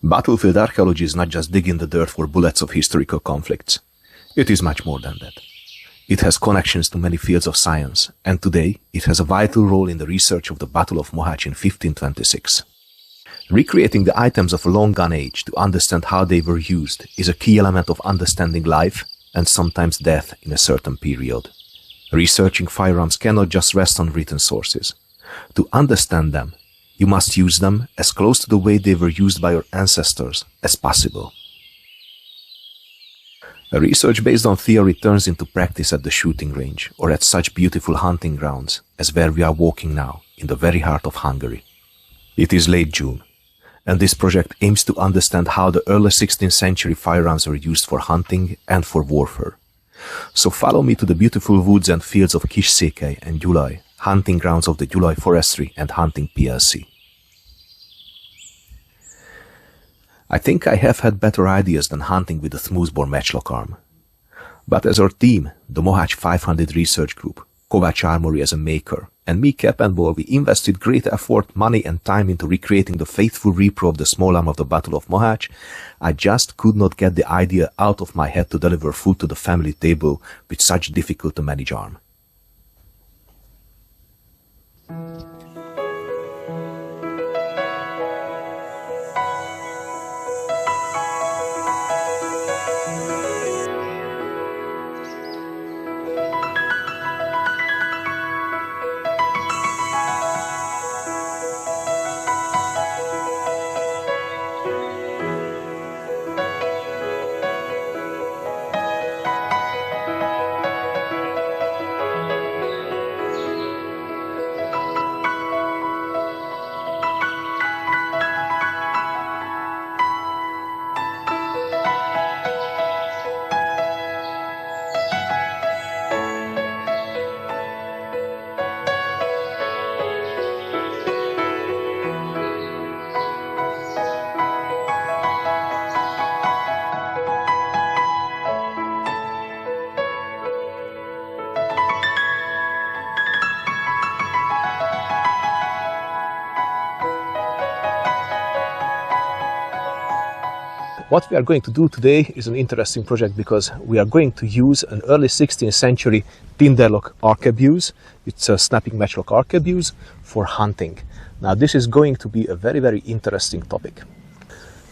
Battlefield archaeology is not just digging the dirt for bullets of historical conflicts. It is much more than that. It has connections to many fields of science, and today it has a vital role in the research of the Battle of Mohács in 1526. Recreating the items of a long-gone age to understand how they were used is a key element of understanding life and sometimes death in a certain period. Researching firearms cannot just rest on written sources. To understand them, you must use them as close to the way they were used by your ancestors as possible. A research based on theory turns into practice at the shooting range or at such beautiful hunting grounds as where we are walking now, in the very heart of Hungary. It is late June, and this project aims to understand how the early 16th century firearms were used for hunting and for warfare. So follow me to the beautiful woods and fields of Kishik and Gyulaj, hunting grounds of the Gyulaj Forestry and Hunting plc. I think I have had better ideas than hunting with a smoothbore matchlock arm. But as our team, the Mohács 500 research group, Kovács Armoury as a maker, and me, Capandball, we invested great effort, money and time into recreating the faithful repro of the small arm of the Battle of Mohács, I just could not get the idea out of my head to deliver food to the family table with such difficult to manage arm. What we are going to do today is an interesting project because we are going to use an early 16th century tinder-lock arquebus. It's a snapping matchlock arquebus for hunting. Now this is going to be a very interesting topic.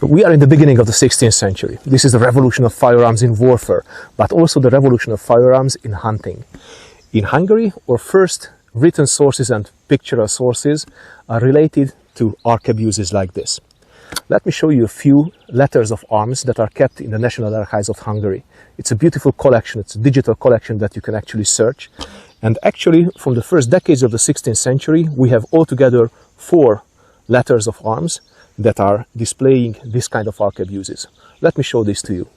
We are in the beginning of the 16th century. This is the revolution of firearms in warfare, but also the revolution of firearms in hunting. In Hungary, our first written sources and pictorial sources are related to arquebuses like this. Let me show you a few letters of arms that are kept in the National Archives of Hungary. It's a beautiful collection, it's a digital collection that you can actually search. And actually, from the first decades of the 16th century, we have altogether 4 letters of arms that are displaying this kind of arquebuses. Let me show this to you.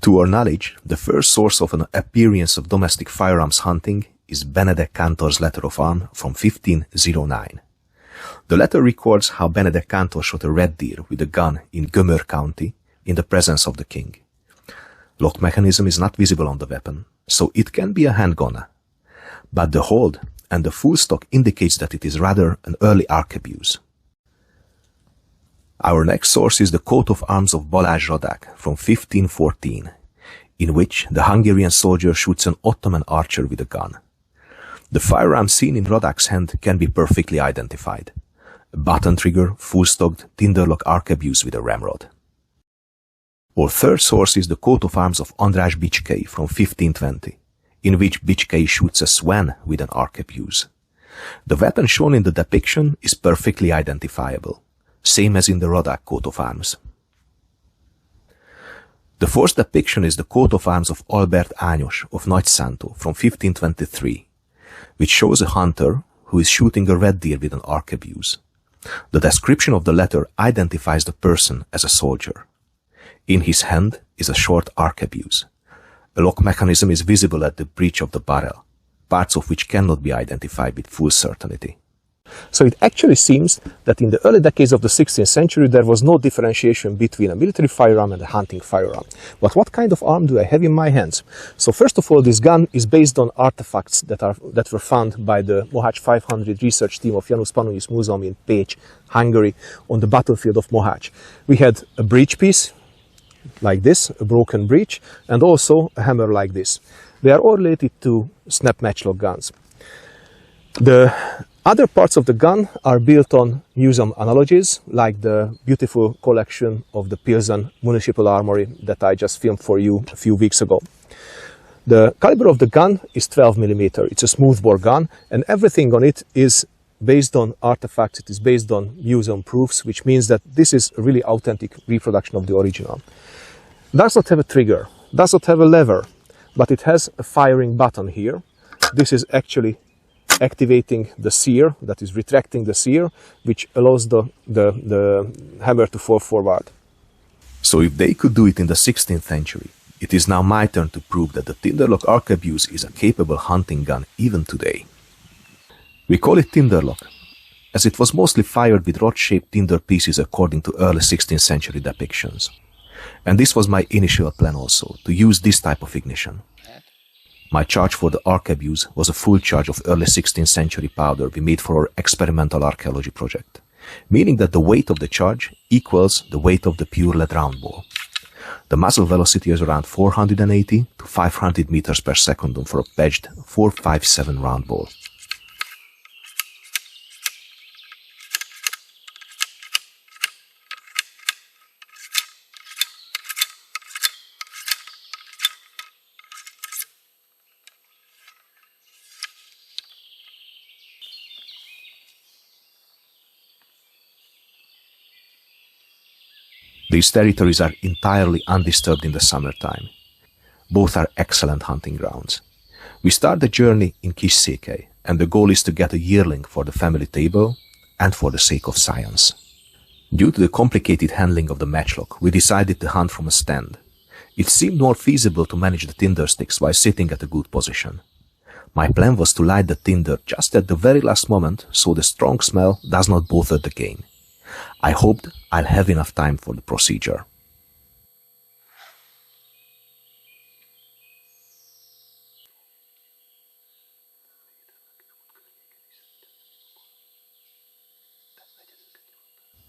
To our knowledge, the first source of an appearance of domestic firearms hunting is Benedek Kántor's letter of arm from 1509. The letter records how Benedek Kántor shot a red deer with a gun in Gömör County in the presence of the king. Lock mechanism is not visible on the weapon, so it can be a handgun. But the hold and the full stock indicates that it is rather an early arquebus. Our next source is the coat of arms of Balázs Radák from 1514, in which the Hungarian soldier shoots an Ottoman archer with a gun. The firearm seen in Radák's hand can be perfectly identified. A button trigger, full-stocked, tinder-lock arquebus with a ramrod. Our third source is the coat of arms of András Bicskei from 1520, in which Bicskei shoots a swan with an arquebus. The weapon shown in the depiction is perfectly identifiable, same as in the Radák coat of arms. The fourth depiction is the coat of arms of Albert Ányos of Nagyszántó from 1523, which shows a hunter who is shooting a red deer with an arquebus. The description of the letter identifies the person as a soldier. In his hand is a short arquebus. A lock mechanism is visible at the breech of the barrel, parts of which cannot be identified with full certainty. So it actually seems that in the early decades of the 16th century there was no differentiation between a military firearm and a hunting firearm. But what kind of arm do I have in my hands? So first of all, this gun is based on artifacts that were found by the Mohács 500 research team of Janusz Pannonius Museum in Pécs, Hungary, on the battlefield of Mohács. We had a breech piece like this, a broken breech, and also a hammer like this. They are all related to snap matchlock guns. The other parts of the gun are built on museum analogies, like the beautiful collection of the Pilsen Municipal Armory that I just filmed for you a few weeks ago. The caliber of the gun is 12 mm. It's a smoothbore gun, and everything on it is based on artifacts. It is based on museum proofs, which means that this is a really authentic reproduction of the original. Does not have a trigger, does not have a lever, but it has a firing button here. This is actually activating the sear, that is retracting the sear, which allows the hammer to fall forward. So if they could do it in the 16th century, it is now my turn to prove that the tinder-lock arquebus is a capable hunting gun even today. We call it tinder-lock, as it was mostly fired with rod-shaped tinder pieces according to early 16th century depictions. And this was my initial plan also, to use this type of ignition. My charge for the arquebus was a full charge of early 16th century powder we made for our experimental archaeology project, meaning that the weight of the charge equals the weight of the pure lead round ball. The muzzle velocity is around 480 to 500 meters per second for a patched 4.57 round ball. These territories are entirely undisturbed in the summertime. Both are excellent hunting grounds. We start the journey in Kishik, and the goal is to get a yearling for the family table and for the sake of science. Due to the complicated handling of the matchlock, we decided to hunt from a stand. It seemed more feasible to manage the tinder sticks while sitting at a good position. My plan was to light the tinder just at the very last moment so the strong smell does not bother the game. I hoped I'll have enough time for the procedure.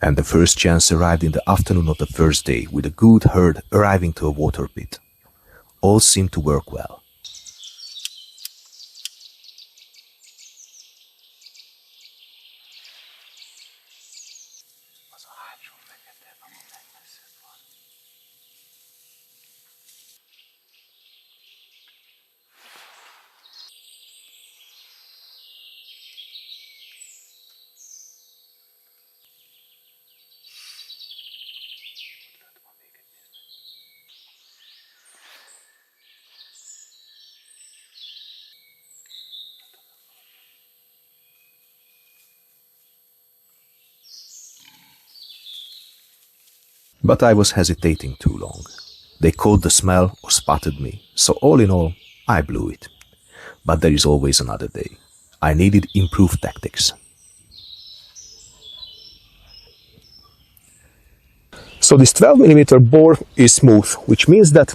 And the first chance arrived in the afternoon of the first day, with a good herd arriving to a water pit. All seemed to work well. But I was hesitating too long. They caught the smell or spotted me, so all in all, I blew it. But there is always another day. I needed improved tactics. So this 12 mm bore is smooth, which means that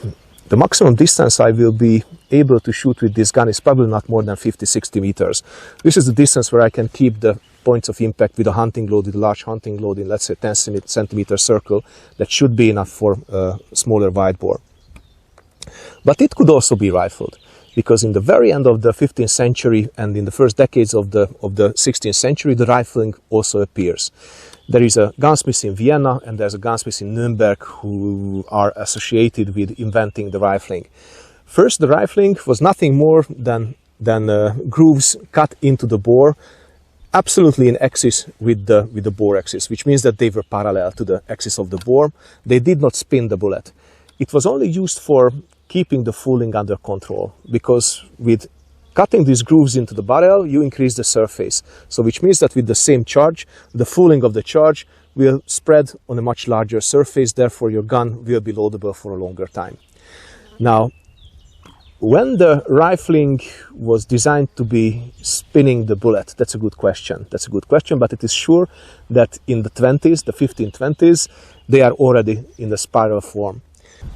the maximum distance I will be able to shoot with this gun is probably not more than 50-60 meters. This is the distance where I can keep the points of impact with a hunting load, with a large hunting load in, let's say, 10 centimeter circle. That should be enough for a smaller wide bore. But it could also be rifled, because in the very end of the 15th century and in the first decades of the 16th century, the rifling also appears. There is a gunsmith in Vienna and there's a gunsmith in Nuremberg who are associated with inventing the rifling. First, the rifling was nothing more than grooves cut into the bore, absolutely in axis with the bore axis, which means that they were parallel to the axis of the bore. They did not spin the bullet. It was only used for keeping the fooling under control, because with cutting these grooves into the barrel, you increase the surface. So which means that with the same charge, the fooling of the charge will spread on a much larger surface, therefore your gun will be loadable for a longer time. Now, When the rifling was designed to be spinning the bullet, that's a good question. That's a good question, but it is sure that in the 20s, the 1520s, they are already in the spiral form.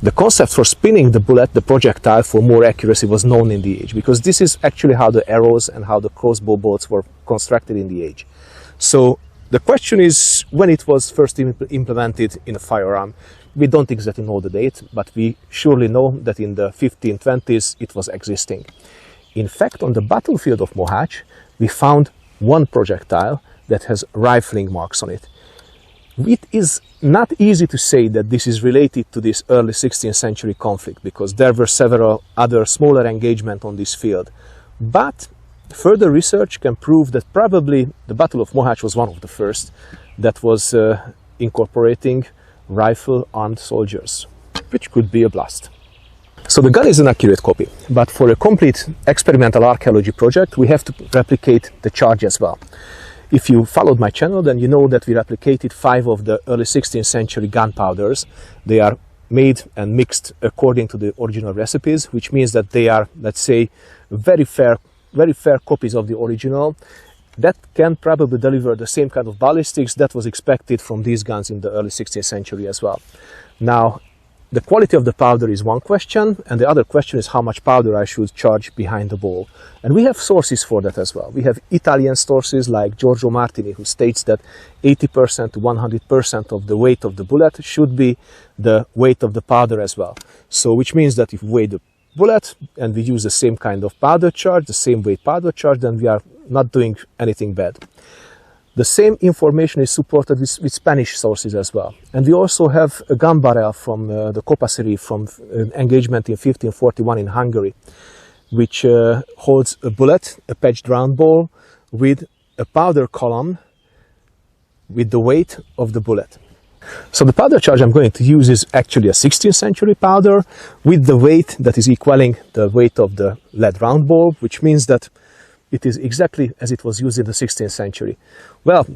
The concept for spinning the bullet, the projectile, for more accuracy was known in the age, because this is actually how the arrows and how the crossbow bolts were constructed in the age. So the question is when it was first implemented in a firearm. We don't exactly know the date, but we surely know that in the 1520s it was existing. In fact, on the battlefield of Mohács, we found one projectile that has rifling marks on it. It is not easy to say that this is related to this early 16th century conflict, because there were several other smaller engagements on this field. But further research can prove that probably the Battle of Mohács was one of the first that was incorporating rifle-armed soldiers, which could be a blast. So the gun is an accurate copy, but for a complete experimental archaeology project, we have to replicate the charge as well. If you followed my channel, then you know that we replicated 5 of the early 16th century gunpowders. They are made and mixed according to the original recipes, which means that they are, let's say, very fair copies of the original. That can probably deliver the same kind of ballistics that was expected from these guns in the early 16th century as well. Now, the quality of the powder is one question, and the other question is how much powder I should charge behind the ball. And we have sources for that as well. We have Italian sources like Giorgio Martini, who states that 80% to 100% of the weight of the bullet should be the weight of the powder as well. So, which means that if we weigh the bullet and we use the same kind of powder charge, the same weight powder charge, then we are not doing anything bad. The same information is supported with Spanish sources as well. And we also have a gun barrel from the Copa series from an engagement in 1541 in Hungary, which holds a bullet, a patched round ball, with a powder column with the weight of the bullet. So the powder charge I'm going to use is actually a 16th century powder with the weight that is equaling the weight of the lead round ball, which means that it is exactly as it was used in the 16th century. Well,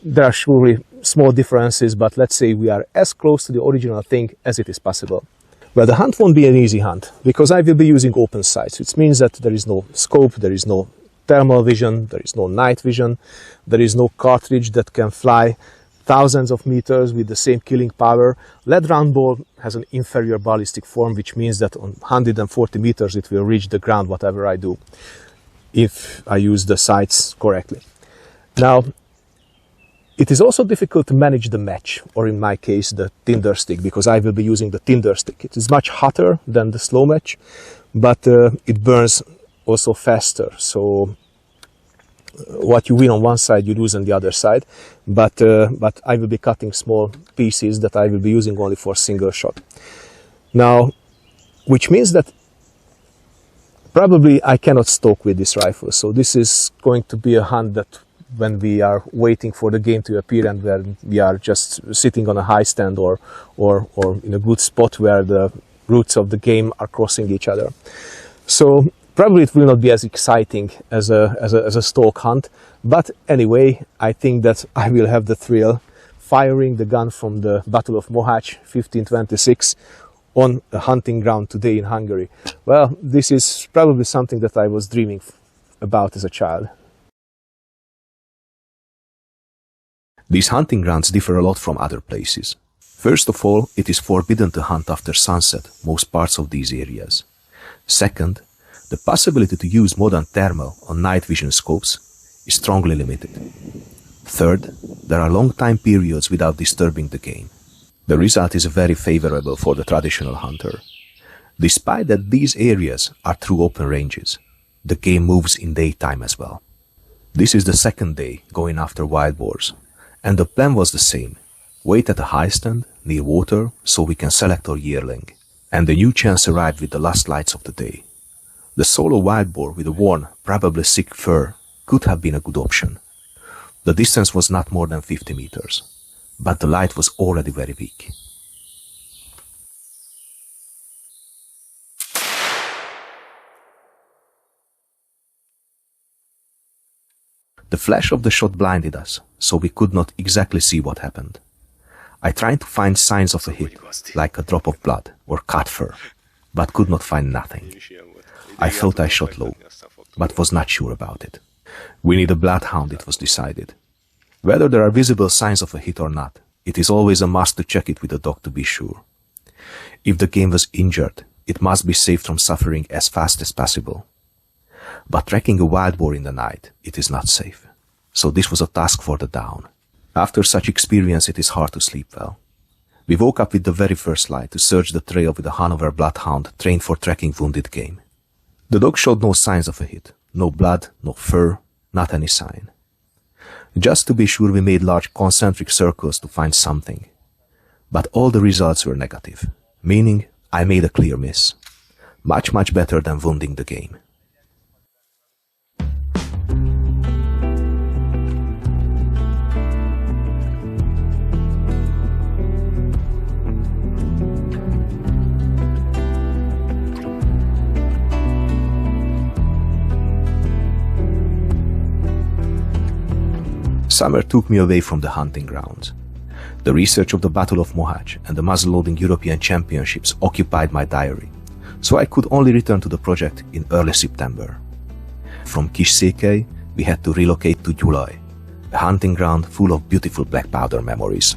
there are surely small differences, but let's say we are as close to the original thing as it is possible. Well, the hunt won't be an easy hunt, because I will be using open sights, which means that there is no scope, there is no thermal vision, there is no night vision, there is no cartridge that can fly thousands of meters with the same killing power. Lead round ball has an inferior ballistic form, which means that on 140 meters it will reach the ground whatever I do, if I use the sights correctly. Now, it is also difficult to manage the match, or in my case the tinder stick, because I will be using the tinder stick. It is much hotter than the slow match, but it burns also faster. So what you win on one side, you lose on the other side. But I will be cutting small pieces that I will be using only for single shot. Now, which means that probably I cannot stalk with this rifle. So this is going to be a hunt that when we are waiting for the game to appear and where we are just sitting on a high stand or in a good spot where the routes of the game are crossing each other. So probably it will not be as exciting as a stalk hunt, but anyway, I think that I will have the thrill firing the gun from the Battle of Mohács 1526 on a hunting ground today in Hungary. Well, this is probably something that I was dreaming about as a child. These hunting grounds differ a lot from other places. First of all, it is forbidden to hunt after sunset most parts of these areas. Second, the possibility to use modern thermal on night vision scopes is strongly limited. Third, there are long time periods without disturbing the game. The result is very favorable for the traditional hunter. Despite that these areas are true open ranges, the game moves in daytime as well. This is the second day going after wild boars, and the plan was the same. Wait at a high stand near water so we can select our yearling. And the new chance arrived with the last lights of the day. The solo wild boar with a worn, probably sick fur could have been a good option. The distance was not more than 50 meters, but the light was already very weak. The flash of the shot blinded us, so we could not exactly see what happened. I tried to find signs of a hit, like a drop of blood or cut fur, but could not find nothing. I thought I shot low, but was not sure about it. We need a bloodhound, it was decided. Whether there are visible signs of a hit or not, it is always a must to check it with a dog to be sure. If the game was injured, it must be saved from suffering as fast as possible. But tracking a wild boar in the night, it is not safe. So this was a task for the dawn. After such experience, it is hard to sleep well. We woke up with the very first light to search the trail with a Hanover bloodhound trained for tracking wounded game. The dog showed no signs of a hit. No blood, no fur, not any sign. Just to be sure, we made large concentric circles to find something. But all the results were negative, meaning I made a clear miss. Much better than wounding the game. Summer took me away from the hunting grounds. The research of the Battle of Mohács and the muzzleloading European Championships occupied my diary, so I could only return to the project in early September. From Kishik, we had to relocate to Gyulaj, a hunting ground full of beautiful black powder memories.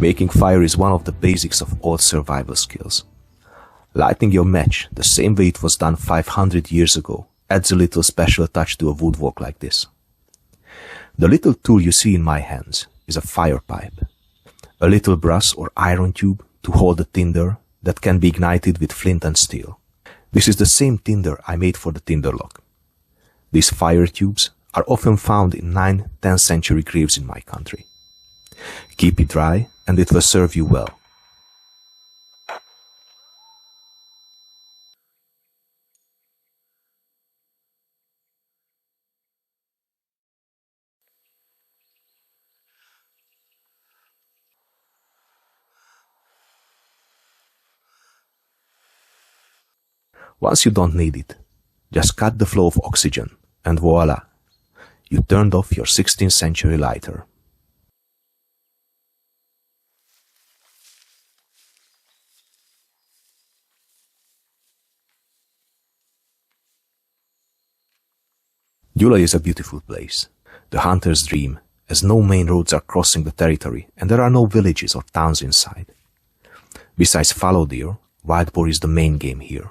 Making fire is one of the basics of all survival skills. Lighting your match the same way it was done 500 years ago adds a little special touch to a woodwork like this. The little tool you see in my hands is a fire pipe, a little brass or iron tube to hold the tinder that can be ignited with flint and steel. This is the same tinder I made for the tinder-lock. These fire tubes are often found in 9th-10th century graves in my country. Keep it dry and it will serve you well. Once you don't need it, just cut the flow of oxygen and voila, you turned off your 16th century lighter. Gyulaj is a beautiful place, the hunter's dream, as no main roads are crossing the territory and there are no villages or towns inside. Besides fallow deer, wild boar is the main game here.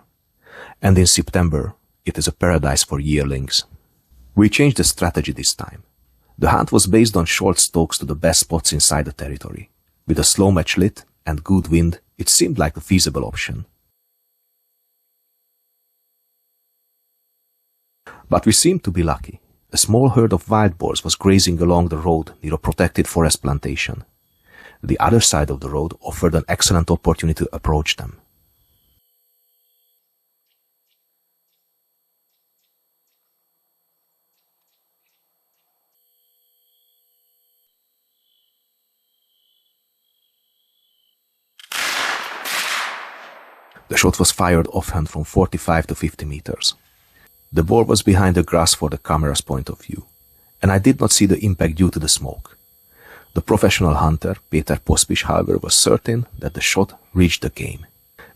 And in September, it is a paradise for yearlings. We changed the strategy this time. The hunt was based on short stalks to the best spots inside the territory. With a slow match lit and good wind, it seemed like a feasible option. But we seemed to be lucky. A small herd of wild boars was grazing along the road near a protected forest plantation. The other side of the road offered an excellent opportunity to approach them. The shot was fired offhand from 45 to 50 meters. The boar was behind the grass for the camera's point of view, and I did not see the impact due to the smoke. The professional hunter, Peter Pospish, however, was certain that the shot reached the game,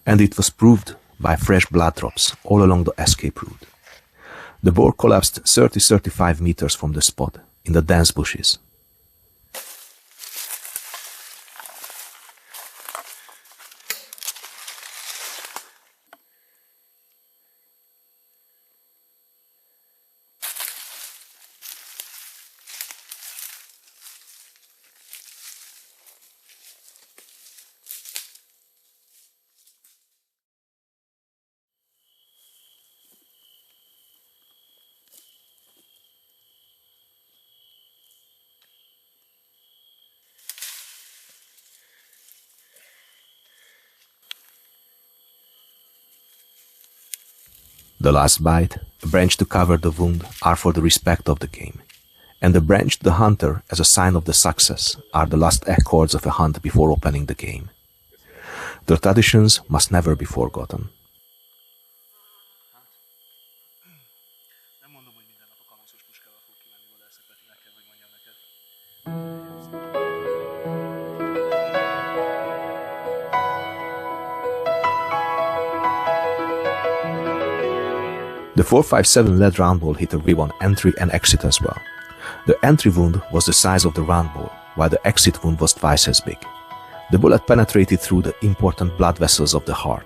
and it was proved by fresh blood drops all along the escape route. The boar collapsed 30-35 meters from the spot, in the dense bushes. The last bite, a branch to cover the wound, are for the respect of the game, and the branch to the hunter as a sign of the success are the last accords of a hunt before opening the game. Their traditions must never be forgotten. The 4.57 lead round ball hit a rib on entry and exit as well. The entry wound was the size of the round ball, while the exit wound was twice as big. The bullet penetrated through the important blood vessels of the heart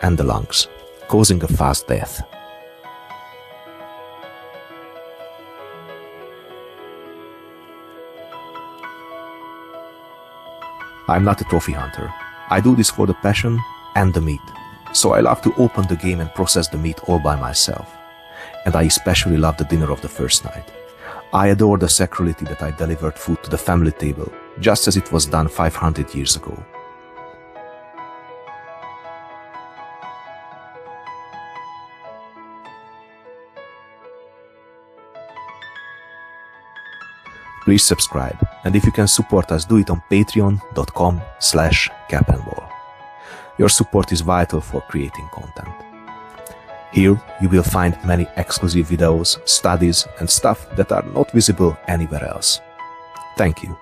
and the lungs, causing a fast death. I'm not a trophy hunter. I do this for the passion and the meat. So I love to open the game and process the meat all by myself. And I especially love the dinner of the first night. I adore the sacrality that I delivered food to the family table, just as it was done 500 years ago. Please subscribe, and if you can support us, do it on patreon.com/Capandball. Your support is vital for creating content. Here you will find many exclusive videos, studies and stuff that are not visible anywhere else. Thank you.